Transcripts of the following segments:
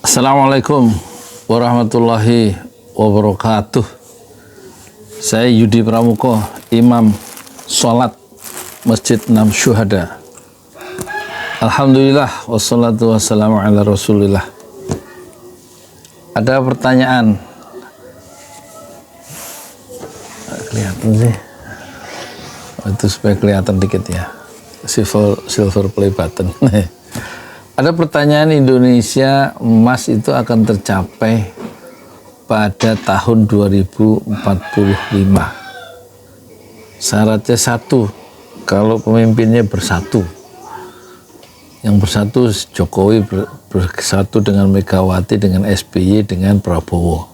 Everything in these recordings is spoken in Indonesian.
Assalamualaikum warahmatullahi wabarakatuh. Saya Yudi Pramuko, Imam Sholat Masjid 6 Syuhada. Alhamdulillah, wassalatu wassalamu ala rasulillah. Ada pertanyaan? Kelihatan sih? Itu supaya kelihatan dikit ya. Silver play button. Ada pertanyaan, Indonesia emas itu akan tercapai pada tahun 2045. Syaratnya satu, kalau pemimpinnya bersatu. Yang bersatu Jokowi bersatu dengan Megawati, dengan SBY, dengan Prabowo.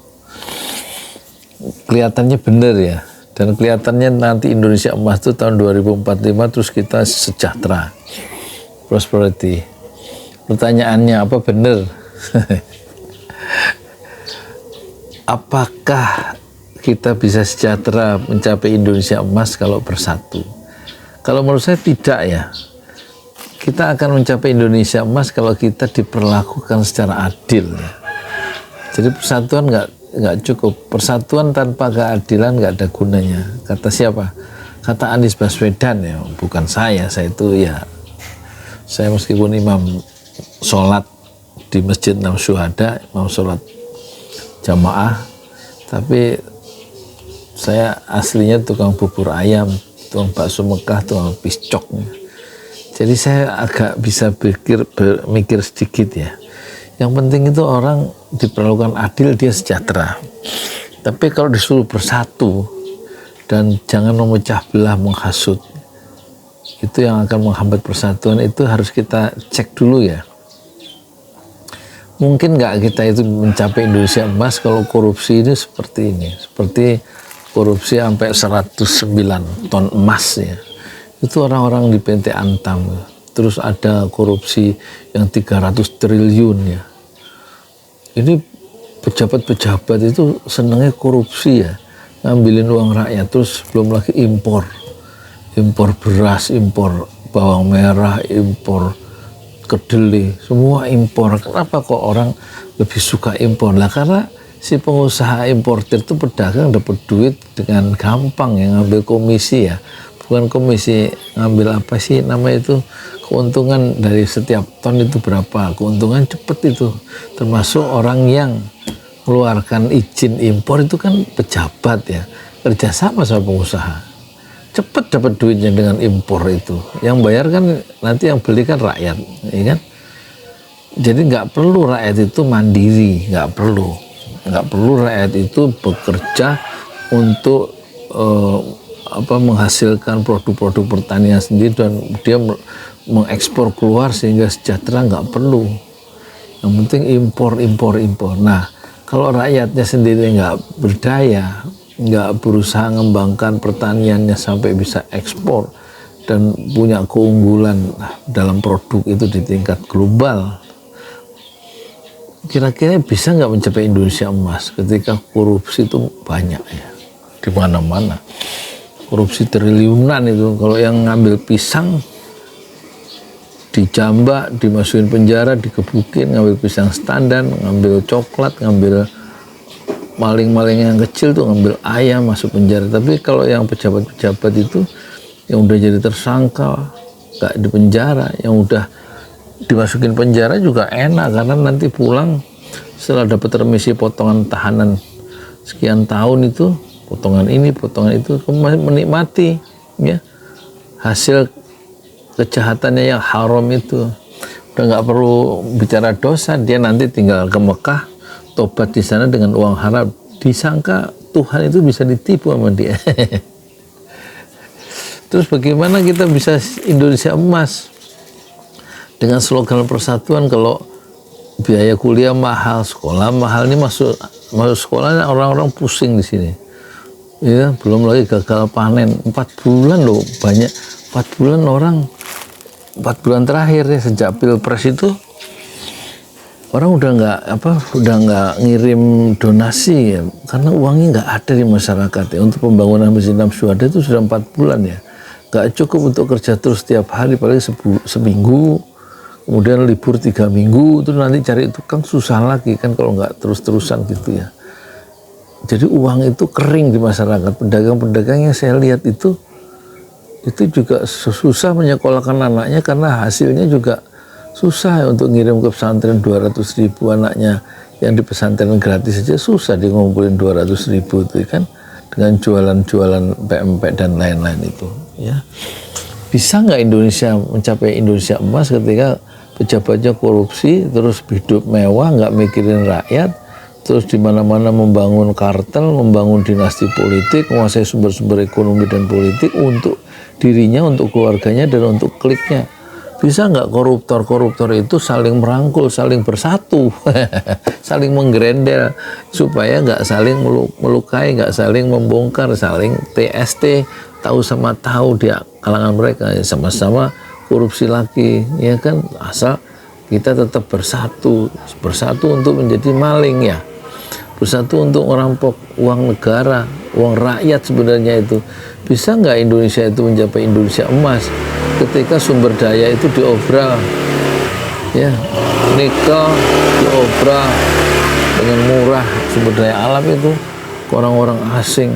Kelihatannya benar ya. Dan kelihatannya nanti Indonesia emas itu tahun 2045 terus kita sejahtera. Prosperity. Pertanyaannya, apa benar? Apakah kita bisa sejahtera mencapai Indonesia emas kalau bersatu? Kalau menurut saya tidak ya. Kita akan mencapai Indonesia emas kalau kita diperlakukan secara adil ya. Jadi persatuan nggak cukup. Persatuan tanpa keadilan nggak ada gunanya. Kata siapa? Kata Anies Baswedan ya, bukan saya. Saya itu ya, saya meskipun imam sholat di Masjid 6 Syuhada, mau sholat jamaah, tapi saya aslinya tukang bubur ayam, tukang bakso Mekah, tukang piscok. Jadi saya agak bisa mikir sedikit ya. Yang penting itu orang diperlakukan adil, dia sejahtera. Tapi kalau disuruh bersatu dan jangan memecah belah, menghasut, itu yang akan menghambat persatuan, itu harus kita cek dulu ya. Mungkin nggak kita itu mencapai Indonesia emas kalau korupsi ini seperti ini, seperti korupsi sampai 109 ton emas ya. Itu orang-orang di PT Antam. Terus ada korupsi yang 300 triliun ya. Ini pejabat-pejabat itu senangnya korupsi ya, ngambilin uang rakyat. Terus belum lagi impor beras, impor bawang merah, impor kedelai, semua impor. Kenapa kok orang lebih suka impor? Lah karena si pengusaha importer itu pedagang dapat duit dengan gampang ya, ngambil komisi ya. Bukan komisi, ngambil apa sih namanya itu, keuntungan dari setiap ton itu berapa, keuntungan cepet itu. Termasuk orang yang mengeluarkan izin impor itu kan pejabat ya, kerjasama sama pengusaha, cepet dapat duitnya dengan impor itu. Yang bayar kan nanti yang beli kan rakyat, ya kan? Jadi nggak perlu rakyat itu mandiri, nggak perlu rakyat itu bekerja untuk menghasilkan produk-produk pertanian sendiri dan dia mengekspor keluar sehingga sejahtera, nggak perlu. Yang penting impor. Nah, kalau rakyatnya sendiri nggak berdaya, nggak berusaha mengembangkan pertaniannya sampai bisa ekspor dan punya keunggulan dalam produk itu di tingkat global, kira-kira bisa nggak mencapai Indonesia emas ketika korupsi itu banyak ya di mana-mana. Korupsi triliunan itu. Kalau yang ngambil pisang dijambak, dimasukin penjara, dikebukin, ngambil pisang standar, ngambil coklat, ngambil maling-maling yang kecil tuh, ngambil ayam, masuk penjara. Tapi kalau yang pejabat-pejabat itu yang udah jadi tersangka gak di penjara, yang udah dimasukin penjara juga enak karena nanti pulang setelah dapat remisi potongan tahanan sekian tahun itu, potongan ini, potongan itu, menikmati ya hasil kejahatannya yang haram itu. Udah nggak perlu bicara dosa, dia nanti tinggal ke Mekah, tobat di sana dengan uang haram. Disangka Tuhan itu bisa ditipu sama dia. Terus bagaimana kita bisa Indonesia emas? Dengan slogan persatuan. Kalau biaya kuliah mahal, sekolah mahal, ini masuk sekolahnya orang-orang pusing di sini. Ya, belum lagi gagal panen 4 bulan loh, banyak 4 bulan orang, 4 bulan terakhir ya sejak pilpres itu orang udah nggak ngirim donasi ya, karena uangnya nggak ada di masyarakat ya. Untuk pembangunan Masjid 6 Syuhada itu sudah 4 bulan ya, nggak cukup untuk kerja terus setiap hari, paling seminggu kemudian libur 3 minggu, itu nanti cari tukang susah lagi kan kalau nggak terus-terusan gitu ya. Jadi uang itu kering di masyarakat. Pedagang-pedagang yang saya lihat itu juga susah menyekolahkan anaknya karena hasilnya juga susah ya, untuk ngirim ke pesantren 200.000 anaknya yang di pesantren gratis saja susah dia ngumpulin 200.000 itu kan, dengan jualan-jualan PMP dan lain-lain itu ya. Bisa nggak Indonesia mencapai Indonesia emas ketika pejabatnya korupsi, terus hidup mewah, nggak mikirin rakyat, terus di mana-mana membangun kartel, membangun dinasti politik, menguasai sumber-sumber ekonomi dan politik untuk dirinya, untuk keluarganya, dan untuk kliknya. Bisa nggak koruptor-koruptor itu saling merangkul, saling bersatu, saling menggerendel, supaya nggak saling melukai, nggak saling membongkar, saling TST, tahu sama tahu di kalangan mereka, sama-sama korupsi lagi, ya kan, asal kita tetap bersatu untuk menjadi maling ya, bersatu untuk merampok uang negara, uang rakyat sebenarnya itu. Bisa nggak Indonesia itu mencapai Indonesia emas ketika sumber daya itu diobral, ya, nikel diobral dengan murah, sumber daya alam itu ke orang-orang asing.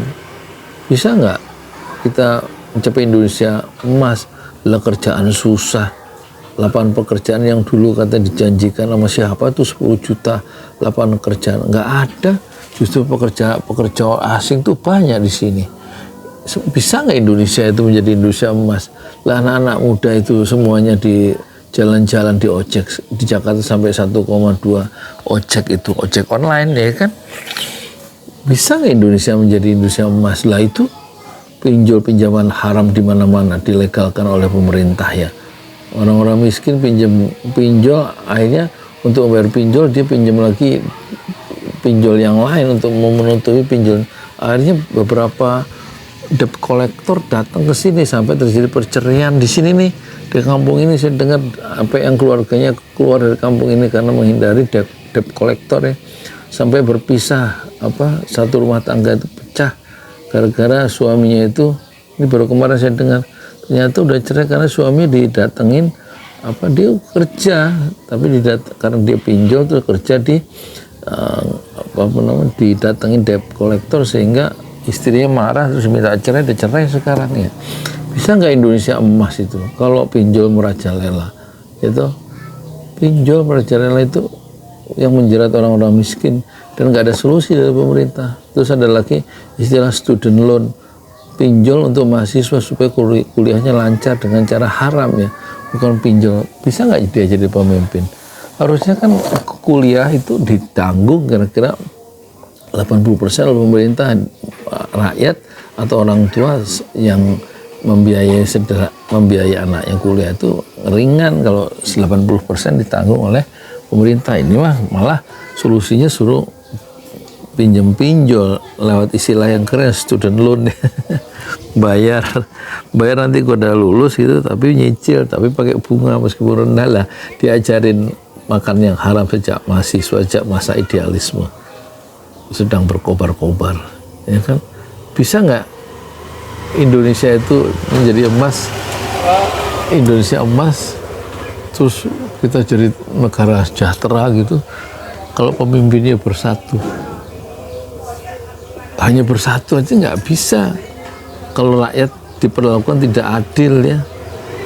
Bisa nggak kita mencapai Indonesia emas? Lah kerjaan susah, lapangan pekerjaan yang dulu kata dijanjikan sama siapa tuh 10 juta lapangan pekerjaan, nggak ada. Justru pekerja asing tuh banyak di sini. Bisa nggak Indonesia itu menjadi Indonesia emas? Lah anak-anak muda itu semuanya di jalan-jalan di ojek, di Jakarta sampai 1,2 ojek itu, ojek online ya kan. Bisa nggak Indonesia menjadi Indonesia emas? Lah itu pinjaman haram di mana-mana dilegalkan oleh pemerintah ya. Orang-orang miskin pinjol, akhirnya untuk membayar pinjol dia pinjam lagi pinjol yang lain untuk menutupi pinjol. Akhirnya beberapa debt collector datang ke sini sampai terjadi perceraian di sini nih, di kampung ini. Saya dengar apa yang keluarganya keluar dari kampung ini karena menghindari debt collector ya, sampai berpisah, satu rumah tangga itu pecah gara-gara suaminya itu, ini baru kemarin saya dengar, ternyata udah cerai karena suami didatengin, dia kerja tapi karena dia pinjol terus kerja di didatengin debt collector sehingga istrinya marah terus minta cerai, dia cerai sekarang ya. Bisa nggak Indonesia emas itu kalau pinjol merajalela? Itu pinjol merajalela itu yang menjerat orang-orang miskin dan nggak ada solusi dari pemerintah. Terus ada lagi istilah student loan, pinjol untuk mahasiswa supaya kuliahnya lancar dengan cara haram ya, bukan pinjol. Bisa nggak dia jadi pemimpin? Harusnya kan kuliah itu ditanggung kira-kira 80% oleh pemerintah, rakyat atau orang tua yang membiayai anaknya kuliah itu ringan. Kalau 80% ditanggung oleh pemerintah, ini malah solusinya suruh pinjol lewat istilah yang keren, student loan. bayar nanti gua udah lulus gitu, tapi nyicil, tapi pakai bunga meskipun rendah lah. Diajarin makan yang haram sejak mahasiswa, sejak masa idealisme sedang berkobar-kobar, ya kan. Bisa nggak Indonesia itu menjadi emas? Indonesia emas terus kita jadi negara sejahtera gitu kalau pemimpinnya bersatu. Hanya bersatu aja nggak bisa kalau rakyat diperlakukan tidak adil ya.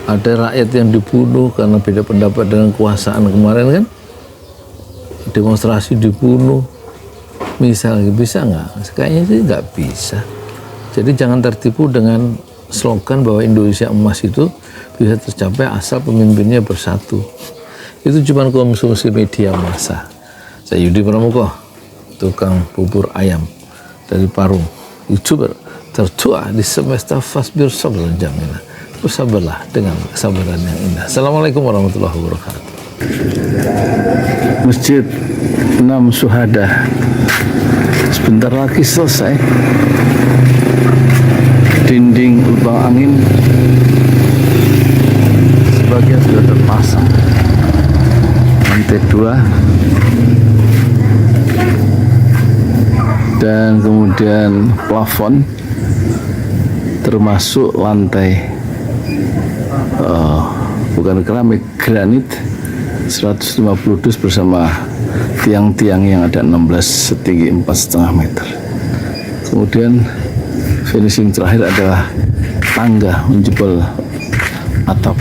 Ada rakyat yang dibunuh karena beda pendapat dengan kekuasaan kemarin kan, demonstrasi dibunuh misalnya. Bisa nggak? Kayaknya sih nggak bisa. Jadi jangan tertipu dengan slogan bahwa Indonesia emas itu bisa tercapai asal pemimpinnya bersatu. Itu cuma konsumsi media massa. Saya Yudi Pramuko, tukang bubur ayam dari Parung, YouTuber tertua di semesta Fasbir Sabr Jamila. Bersabarlah dengan kesabaran yang indah. Assalamualaikum warahmatullahi wabarakatuh. Masjid 6 Syuhada sebentar lagi selesai. Dinding lubang angin sebagian sudah terpasang, lantai 2 dan kemudian plafon termasuk lantai bukan keramik, granit 150 dus bersama tiang-tiang yang ada 16 setinggi 4,5 meter. Kemudian finishing terakhir adalah tangga menjebol atap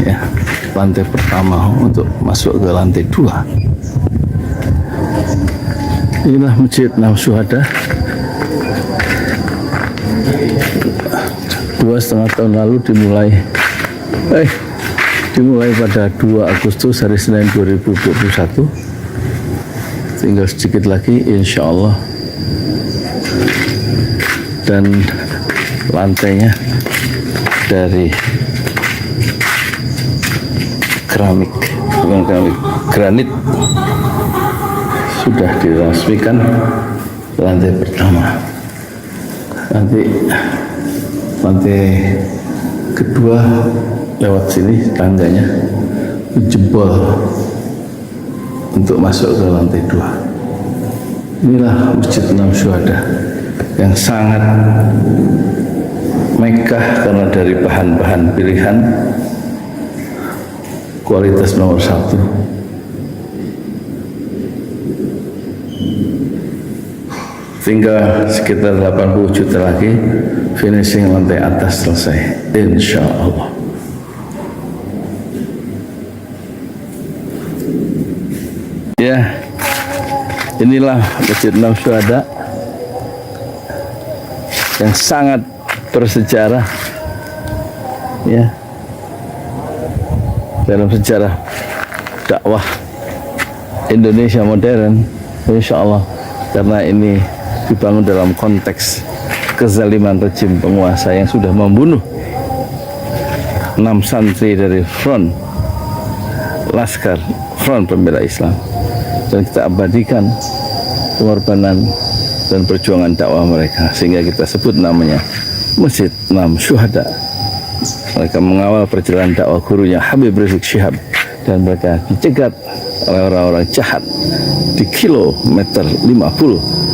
ya, lantai pertama untuk masuk ke lantai 2. Inilah Masjid Enam Syuhada. 2,5 tahun lalu dimulai pada 2 Agustus hari Senin 2021. Tinggal sedikit lagi insya Allah, dan lantainya dari keramik, bukan keramik, granit, sudah diresmikan lantai pertama. Nanti lantai kedua lewat sini tangganya jebol untuk masuk ke lantai 2. Inilah Masjid Enam Syuhada yang sangat megah karena dari bahan-bahan pilihan, kualitas nomor 1. Tinggal sekitar 80 juta lagi finishing lantai atas selesai, insya Allah. Ya, inilah Masjid Enam Syuhada yang sangat bersejarah ya dalam sejarah dakwah Indonesia modern, insya Allah, karena ini dibangun dalam konteks kezaliman rejim penguasa yang sudah membunuh 6 santri dari front Laskar Front Pembela Islam, dan kita abadikan pengorbanan dan perjuangan dakwah mereka, sehingga kita sebut namanya Masjid Enam Syuhada. Mereka mengawal perjalanan dakwah gurunya Habib Rizik Syihab, dan mereka dicegat oleh orang-orang jahat di kilometer 50.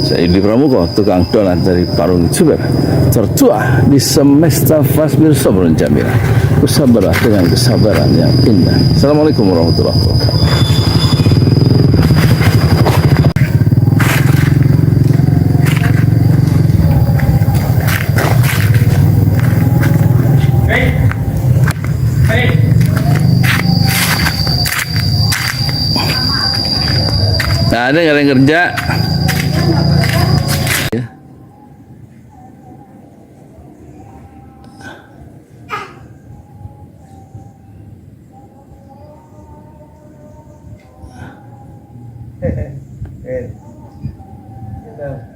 Saya Yudi Pramuko, tukang donat dari Parung Juber, tertua di semesta Fasbir Sabrun Jamila. Bersabarlah dengan kesabaran yang indah. Assalamualaikum warahmatullahi wabarakatuh. Nah, ada nggak ada yang kerja? Ya. Gitu.